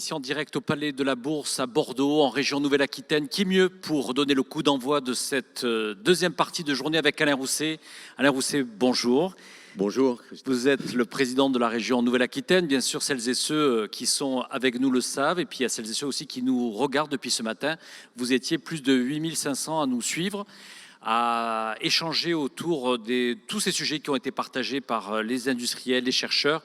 ici en direct au Palais de la Bourse à Bordeaux, en région Nouvelle-Aquitaine. Qui mieux pour donner le coup d'envoi de cette deuxième partie de journée avec Alain Rousset. Alain Rousset, bonjour. Bonjour. Vous êtes le président de la région Nouvelle-Aquitaine. Bien sûr, celles et ceux qui sont avec nous le savent. Et puis, il y a celles et ceux aussi qui nous regardent depuis ce matin. Vous étiez plus de 8500 à nous suivre, à échanger autour de tous ces sujets qui ont été partagés par les industriels, les chercheurs.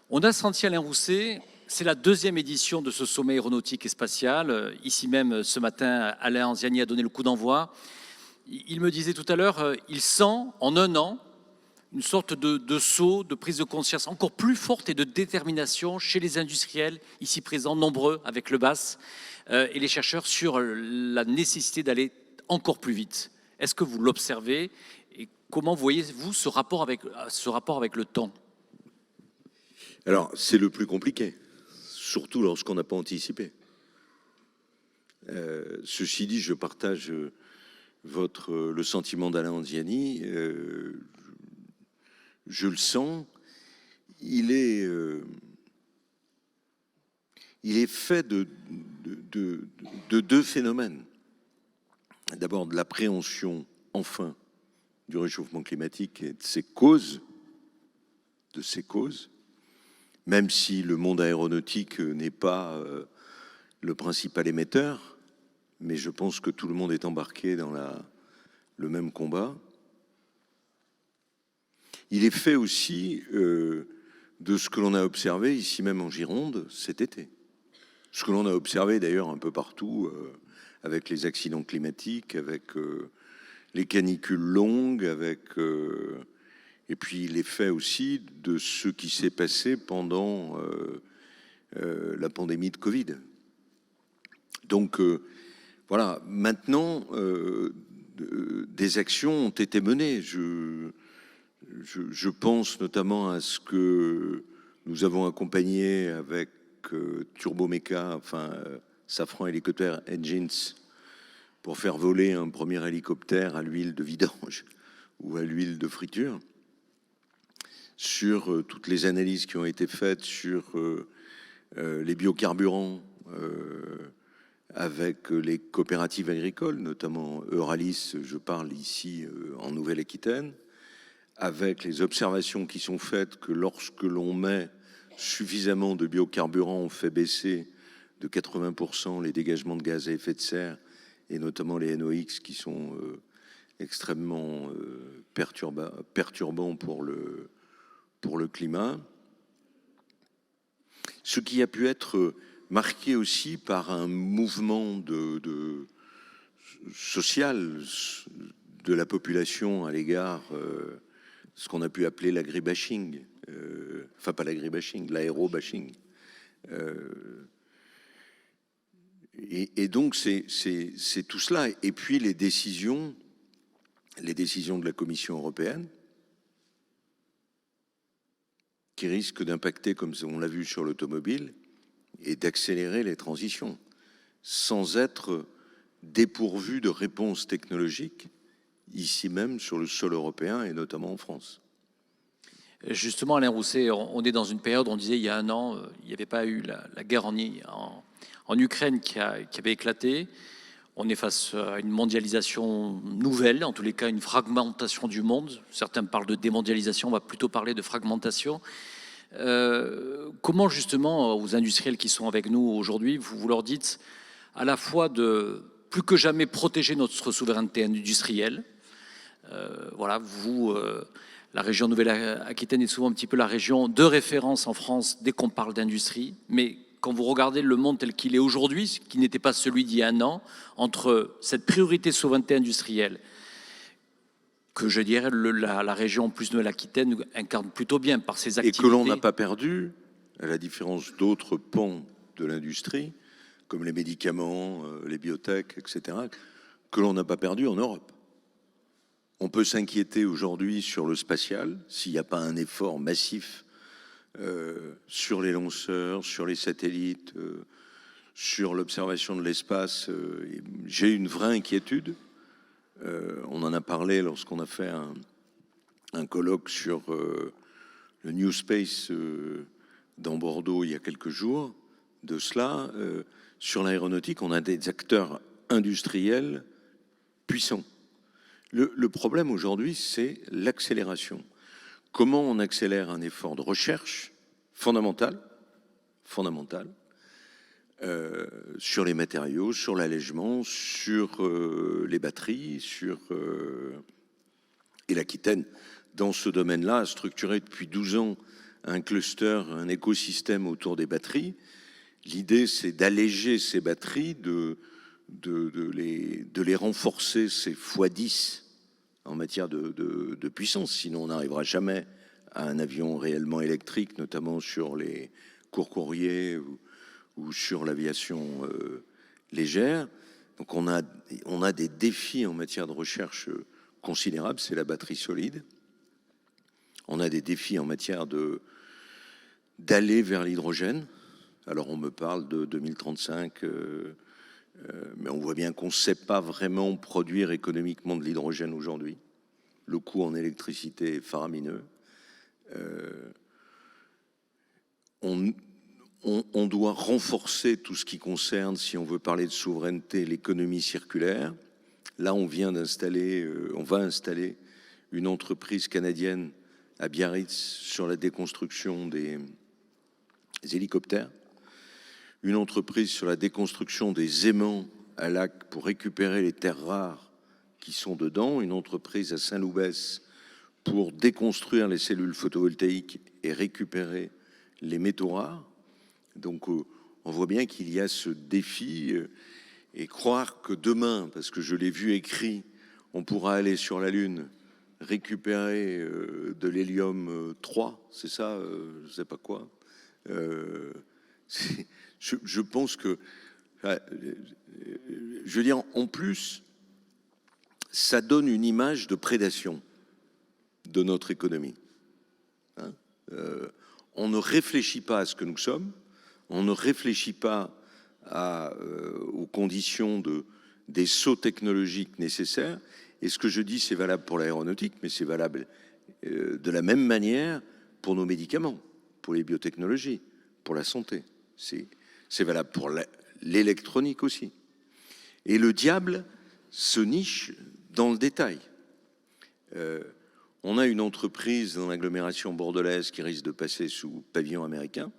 On a senti, Alain Rousset, c'est la deuxième édition de ce sommet aéronautique et spatial. Ici même, ce matin, Alain Anziani a donné le coup d'envoi. Il me disait tout à l'heure, il sent en un an une sorte de saut, de prise de conscience encore plus forte et de détermination chez les industriels, ici présents, nombreux avec le BAS, et les chercheurs sur la nécessité d'aller encore plus vite. Est-ce que vous l'observez et comment voyez-vous ce rapport avec le temps ? Alors, c'est le plus compliqué, surtout lorsqu'on n'a pas anticipé. Ceci dit, je partage le sentiment d'Alain Anziani. Je le sens. Il est fait de deux phénomènes. D'abord, de l'appréhension, enfin, du réchauffement climatique et de ses causes, même si le monde aéronautique n'est pas le principal émetteur, mais je pense que tout le monde est embarqué dans le même combat. Il est fait aussi de ce que l'on a observé ici même en Gironde cet été. Ce que l'on a observé d'ailleurs un peu partout avec les accidents climatiques, avec les canicules longues, et puis l'effet aussi de ce qui s'est passé pendant la pandémie de Covid. Donc voilà, maintenant, des actions ont été menées. Je pense notamment à ce que nous avons accompagné avec Turbomeca, Safran Helicopter Engines, pour faire voler un premier hélicoptère à l'huile de vidange ou à l'huile de friture, sur toutes les analyses qui ont été faites sur les biocarburants avec les coopératives agricoles, notamment Euralis, je parle ici en Nouvelle-Aquitaine, avec les observations qui sont faites que lorsque l'on met suffisamment de biocarburants, on fait baisser de 80% les dégagements de gaz à effet de serre, et notamment les NOx qui sont extrêmement perturbants pour le climat. Ce qui a pu être marqué aussi par un mouvement social de la population à l'égard ce qu'on a pu appeler l'agribashing, pas l'agribashing, l'aérobashing. Et donc c'est tout cela. Et puis les décisions de la Commission européenne qui risquent d'impacter, comme on l'a vu sur l'automobile, et d'accélérer les transitions, sans être dépourvus de réponses technologiques, ici même sur le sol européen et notamment en France. Justement, Alain Rousset, on est dans une période où on disait il y a un an, il n'y avait pas eu la guerre en Ukraine qui avait éclaté. On est face à une mondialisation nouvelle, en tous les cas une fragmentation du monde. Certains parlent de démondialisation, on va plutôt parler de fragmentation. Comment justement aux industriels qui sont avec nous aujourd'hui, vous leur dites à la fois de plus que jamais protéger notre souveraineté industrielle. Voilà, la région Nouvelle-Aquitaine est souvent un petit peu la région de référence en France dès qu'on parle d'industrie, mais quand vous regardez le monde tel qu'il est aujourd'hui, qui n'était pas celui d'il y a un an, entre cette priorité souveraineté industrielle, que je dirais la région plus Nouvelle-Aquitaine incarne plutôt bien par ses activités. Et que l'on n'a pas perdu, à la différence d'autres pans de l'industrie, comme les médicaments, les biotech, etc., que l'on n'a pas perdu en Europe. On peut s'inquiéter aujourd'hui sur le spatial, s'il n'y a pas un effort massif sur les lanceurs, sur les satellites, sur l'observation de l'espace. J'ai une vraie inquiétude. On en a parlé lorsqu'on a fait un colloque sur le New Space dans Bordeaux il y a quelques jours. de cela. Sur l'aéronautique, on a des acteurs industriels puissants. Le problème aujourd'hui, c'est l'accélération. Comment on accélère un effort de recherche fondamental sur les matériaux, sur l'allègement, sur les batteries, et l'Aquitaine, dans ce domaine-là, a structuré depuis 12 ans un cluster, un écosystème autour des batteries. L'idée, c'est d'alléger ces batteries, de les renforcer, ces x10 en matière de puissance. Sinon, on n'arrivera jamais à un avion réellement électrique, notamment sur les courts courriers ou sur l'aviation légère. Donc on a des défis en matière de recherche considérables, c'est la batterie solide. On a des défis en matière d'aller vers l'hydrogène. Alors on me parle de 2035, mais on voit bien qu'on ne sait pas vraiment produire économiquement de l'hydrogène aujourd'hui. Le coût en électricité est faramineux. On doit renforcer tout ce qui concerne, si on veut parler de souveraineté, l'économie circulaire. Là, on va installer une entreprise canadienne à Biarritz sur la déconstruction des hélicoptères, une entreprise sur la déconstruction des aimants à lac pour récupérer les terres rares qui sont dedans, une entreprise à Saint-Loubès pour déconstruire les cellules photovoltaïques et récupérer les métaux rares. Donc on voit bien qu'il y a ce défi, et croire que demain, parce que je l'ai vu écrit, on pourra aller sur la Lune récupérer de l'hélium 3, c'est ça, je ne sais pas quoi. Je pense que, je veux dire, en plus, ça donne une image de prédation de notre économie. On ne réfléchit pas à ce que nous sommes, on ne réfléchit pas aux conditions des sauts technologiques nécessaires. Et ce que je dis, c'est valable pour l'aéronautique, mais c'est valable de la même manière pour nos médicaments, pour les biotechnologies, pour la santé. C'est valable pour l'électronique aussi. Et le diable se niche dans le détail. On a une entreprise dans l'agglomération bordelaise qui risque de passer sous pavillon américain.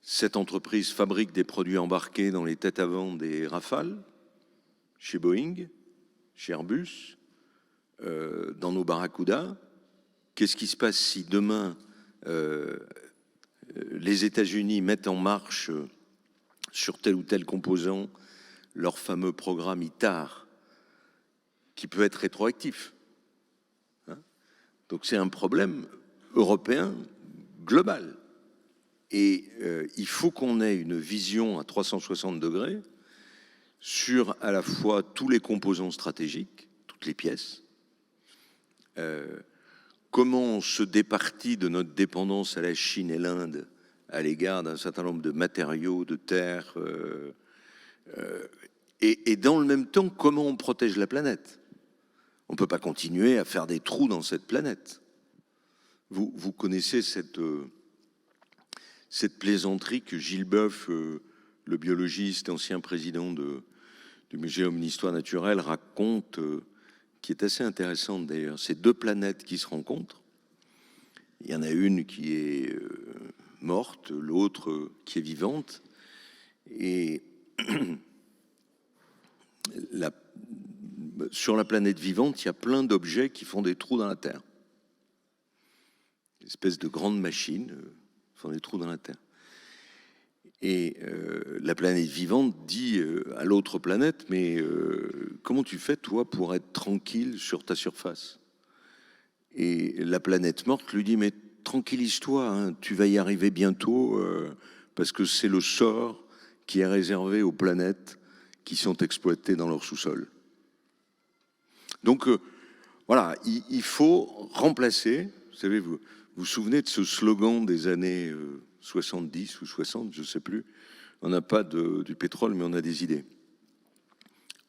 Cette entreprise fabrique des produits embarqués dans les têtes avant des Rafales, chez Boeing, chez Airbus, dans nos Barracuda. Qu'est-ce qui se passe si demain les États-Unis mettent en marche sur tel ou tel composant leur fameux programme ITAR, qui peut être rétroactif, hein? Donc c'est un problème européen global. Et il faut qu'on ait une vision à 360 degrés sur à la fois tous les composants stratégiques, toutes les pièces, comment on se départit de notre dépendance à la Chine et l'Inde à l'égard d'un certain nombre de matériaux, de terres, et dans le même temps, comment on protège la planète. On ne peut pas continuer à faire des trous dans cette planète. Vous connaissez cette plaisanterie que Gilles Boeuf, le biologiste, ancien président du Muséum d'histoire naturelle, raconte, qui est assez intéressante d'ailleurs. C'est deux planètes qui se rencontrent. Il y en a une qui est morte, l'autre qui est vivante. Et sur la planète vivante, il y a plein d'objets qui font des trous dans la Terre. Une espèce de grandes machines font des trous dans la Terre. Et la planète vivante dit à l'autre planète, mais comment tu fais, toi, pour être tranquille sur ta surface? Et la planète morte lui dit, mais tranquillise-toi, hein, tu vas y arriver bientôt, parce que c'est le sort qui est réservé aux planètes qui sont exploitées dans leur sous-sol. Donc, voilà, il faut remplacer, vous savez, vous vous souvenez de ce slogan des années 70 ou 60, je ne sais plus, on n'a pas du pétrole, mais on a des idées.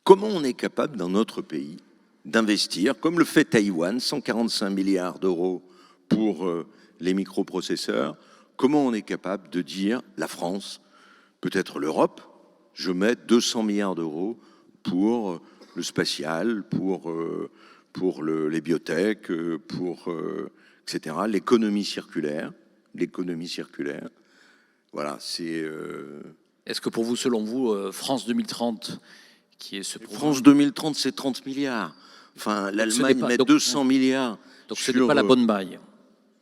Comment on est capable, dans notre pays, d'investir, comme le fait Taïwan, 145 milliards d'euros pour les microprocesseurs, comment on est capable de dire, la France, peut-être l'Europe, je mets 200 milliards d'euros pour le spatial, pour les biotech, etc., l'économie circulaire. Voilà, c'est... Est-ce que pour vous, selon vous, France 2030, qui est ce programme... France 2030, c'est 30 milliards. Enfin, l'Allemagne met 200 milliards. Donc ce n'est pas la bonne maille.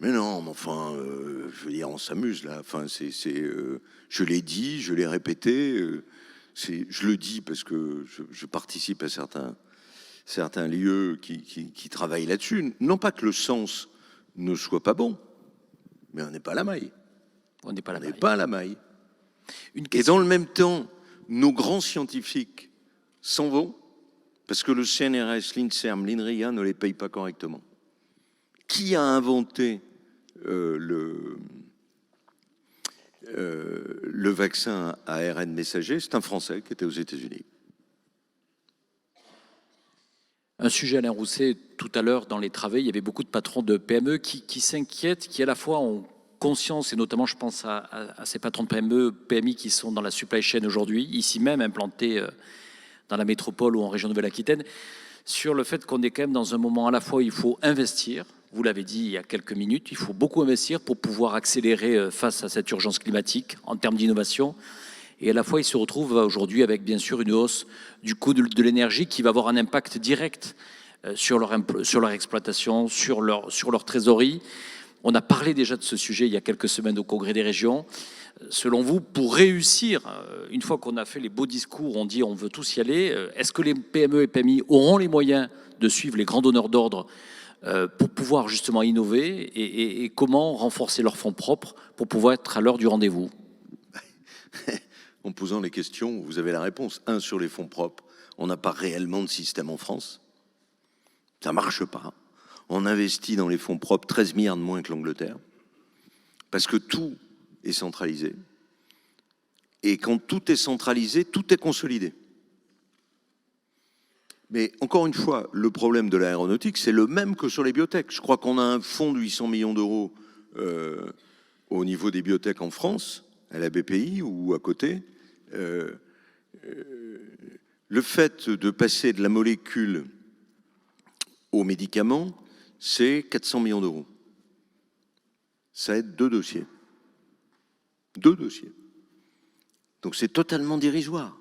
Mais non, mais enfin, je veux dire, on s'amuse là. Enfin, je l'ai dit, je l'ai répété. Je le dis parce que je participe à certains lieux qui travaillent là-dessus. Non pas que le sens ne soit pas bon, mais on n'est pas à la maille. On n'est pas à la maille. Pas à la maille. Et dans le même temps, nos grands scientifiques s'en vont parce que le CNRS, l'INSERM, l'INRIA ne les paye pas correctement. Qui a inventé le vaccin à ARN messager? C'est un Français qui était aux États-Unis. Un sujet, Alain Rousset, tout à l'heure dans les travaux, il y avait beaucoup de patrons de PME qui s'inquiètent, qui à la fois ont conscience, et notamment je pense à ces patrons de PME, PMI qui sont dans la supply chain aujourd'hui, ici même implantés dans la métropole ou en région Nouvelle-Aquitaine, sur le fait qu'on est quand même dans un moment à la fois où il faut investir, vous l'avez dit il y a quelques minutes, il faut beaucoup investir pour pouvoir accélérer face à cette urgence climatique en termes d'innovation. Et à la fois, ils se retrouvent aujourd'hui avec bien sûr une hausse du coût de l'énergie qui va avoir un impact direct sur leur exploitation, sur leur trésorerie. On a parlé déjà de ce sujet il y a quelques semaines au Congrès des régions. Selon vous, pour réussir, une fois qu'on a fait les beaux discours, on dit on veut tous y aller, est-ce que les PME et PMI auront les moyens de suivre les grands donneurs d'ordre pour pouvoir justement innover et comment renforcer leurs fonds propres pour pouvoir être à l'heure du rendez-vous? En posant les questions, vous avez la réponse. Un, sur les fonds propres, on n'a pas réellement de système en France. Ça ne marche pas. On investit dans les fonds propres 13 milliards de moins que l'Angleterre, parce que tout est centralisé. Et quand tout est centralisé, tout est consolidé. Mais encore une fois, le problème de l'aéronautique, c'est le même que sur les biotech. Je crois qu'on a un fonds de 800 millions d'euros au niveau des biotech en France, à la BPI ou à côté. Le fait de passer de la molécule au médicament, c'est 400 millions d'euros. Ça aide 2 dossiers. 2 dossiers. Donc c'est totalement dérisoire.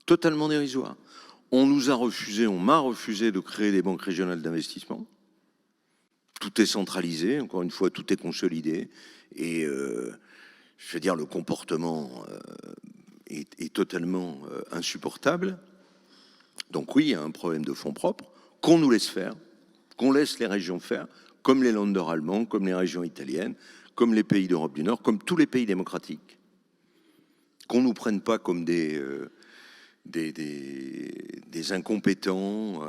Totalement dérisoire. On nous a refusé, on m'a refusé de créer des banques régionales d'investissement. Tout est centralisé, encore une fois, tout est consolidé. Et je veux dire, le comportement est totalement insupportable. Donc oui, il y a un problème de fonds propres qu'on nous laisse faire, qu'on laisse les régions faire, comme les Länder allemands, comme les régions italiennes, comme les pays d'Europe du Nord, comme tous les pays démocratiques. Qu'on ne nous prenne pas comme des incompétents,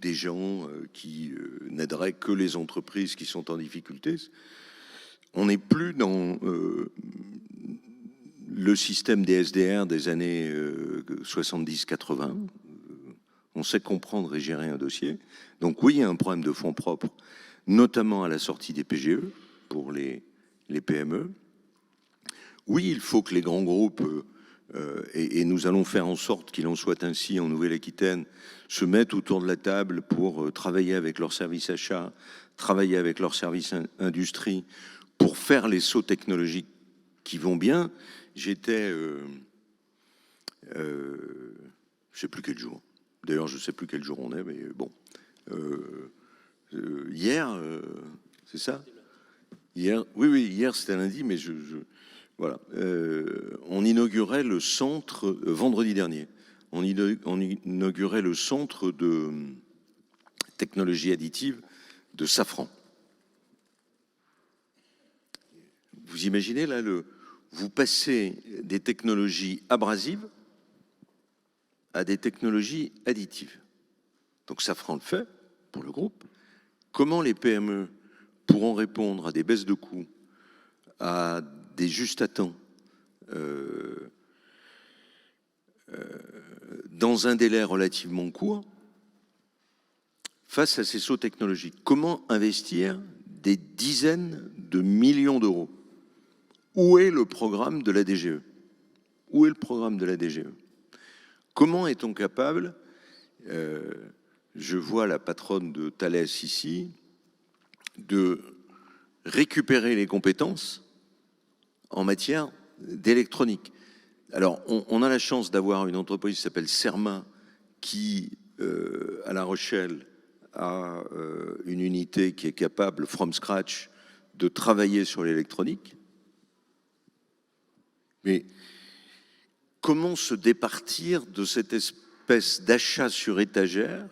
des gens qui n'aideraient que les entreprises qui sont en difficulté. On n'est plus dans le système des SDR des années 70-80. On sait comprendre et gérer un dossier. Donc oui, il y a un problème de fonds propres, notamment à la sortie des PGE pour les PME. Oui, il faut que les grands groupes, et nous allons faire en sorte qu'il en soit ainsi en Nouvelle-Aquitaine, se mettent autour de la table pour travailler avec leurs services achats, travailler avec leurs services industrie, pour faire les sauts technologiques qui vont bien. J'étais, je ne sais plus quel jour, d'ailleurs je ne sais plus quel jour on est, mais bon, hier, c'est ça? Hier, oui, hier c'était lundi, mais voilà. On inaugurait le centre, vendredi dernier, on inaugurait le centre de technologie additive de Safran. Vous imaginez là, vous passez des technologies abrasives à des technologies additives. Donc Safran le fait pour le groupe. Comment les PME pourront répondre à des baisses de coûts, à des justes à temps, dans un délai relativement court, face à ces sauts technologiques? Comment investir des dizaines de millions d'euros. Où est le programme de la DGE? Où est le programme de la DGE? Comment est-on capable, je vois la patronne de Thales ici, de récupérer les compétences en matière d'électronique? Alors, on a la chance d'avoir une entreprise qui s'appelle Cerma, qui, à La Rochelle, a une unité qui est capable, from scratch, de travailler sur l'électronique. Mais comment se départir de cette espèce d'achat sur étagère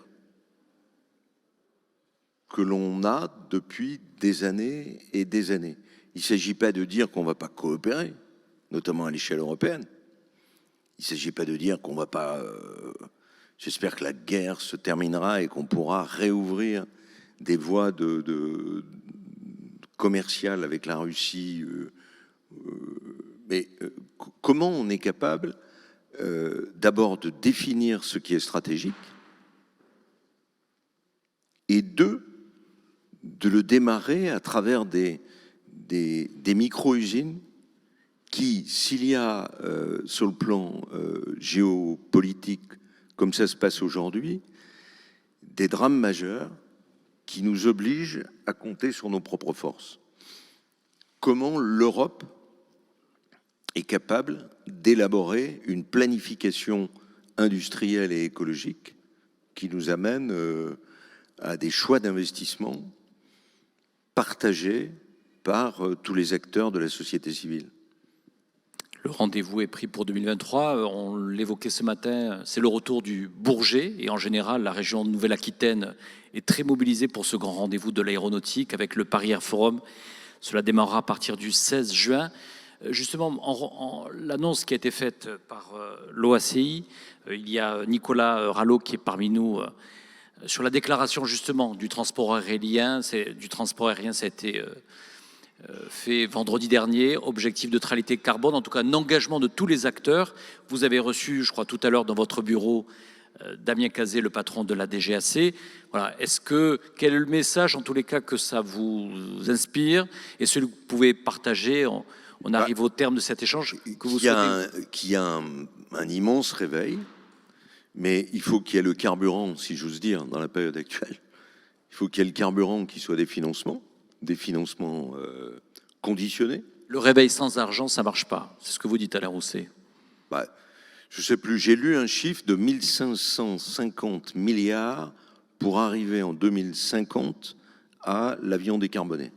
que l'on a depuis des années et des années? Il ne s'agit pas de dire qu'on ne va pas coopérer, notamment à l'échelle européenne. Il ne s'agit pas de dire qu'on ne va pas... J'espère que la guerre se terminera et qu'on pourra réouvrir des voies commerciales avec la Russie. Mais comment on est capable d'abord de définir ce qui est stratégique et de le démarrer à travers des micro-usines qui, s'il y a sur le plan géopolitique, comme ça se passe aujourd'hui, des drames majeurs qui nous obligent à compter sur nos propres forces. Comment l'Europe est capable d'élaborer une planification industrielle et écologique qui nous amène à des choix d'investissement partagés par tous les acteurs de la société civile? Le rendez-vous est pris pour 2023. On l'évoquait ce matin, c'est le retour du Bourget. Et en général, la région de Nouvelle-Aquitaine est très mobilisée pour ce grand rendez-vous de l'aéronautique avec le Paris Air Forum. Cela démarrera à partir du 16 juin. Justement, l'annonce qui a été faite par l'OACI, il y a Nicolas Rallot qui est parmi nous sur la déclaration justement du transport aérien. Ça a été fait vendredi dernier, objectif de neutralité carbone, en tout cas un engagement de tous les acteurs. Vous avez reçu, je crois tout à l'heure dans votre bureau, Damien Cazet, le patron de la DGAC. Voilà. Quel est le message en tous les cas que ça vous inspire et celui que vous pouvez partager? On arrive au terme de cet échange. Qu'il y a un immense réveil, mais il faut qu'il y ait le carburant, si j'ose dire, dans la période actuelle. Il faut qu'il y ait le carburant qui soit des financements conditionnés. Le réveil sans argent, ça ne marche pas. C'est ce que vous dites, Alain Rousset. Je ne sais plus, j'ai lu un chiffre de 1550 milliards pour arriver en 2050 à l'avion décarboné.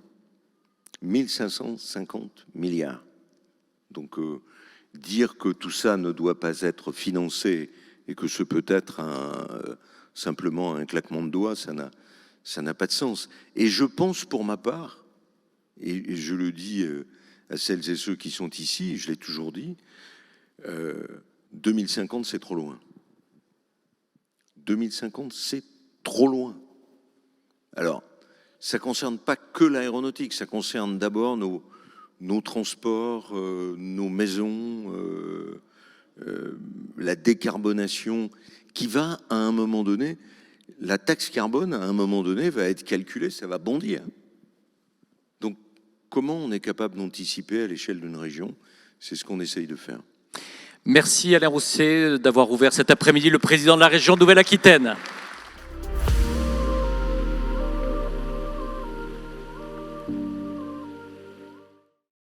1550 milliards. Donc, dire que tout ça ne doit pas être financé et que ce peut être simplement un claquement de doigts, ça n'a pas de sens. Et je pense pour ma part, et je le dis à celles et ceux qui sont ici, je l'ai toujours dit, 2050, c'est trop loin. 2050, c'est trop loin. Alors, ça ne concerne pas que l'aéronautique, ça concerne d'abord nos transports, nos maisons, la décarbonation qui va, à un moment donné, la taxe carbone, à un moment donné, va être calculée, ça va bondir. Donc, comment on est capable d'anticiper à l'échelle d'une région? C'est ce qu'on essaye de faire. Merci Alain Rousset d'avoir ouvert cet après-midi le président de la région Nouvelle-Aquitaine.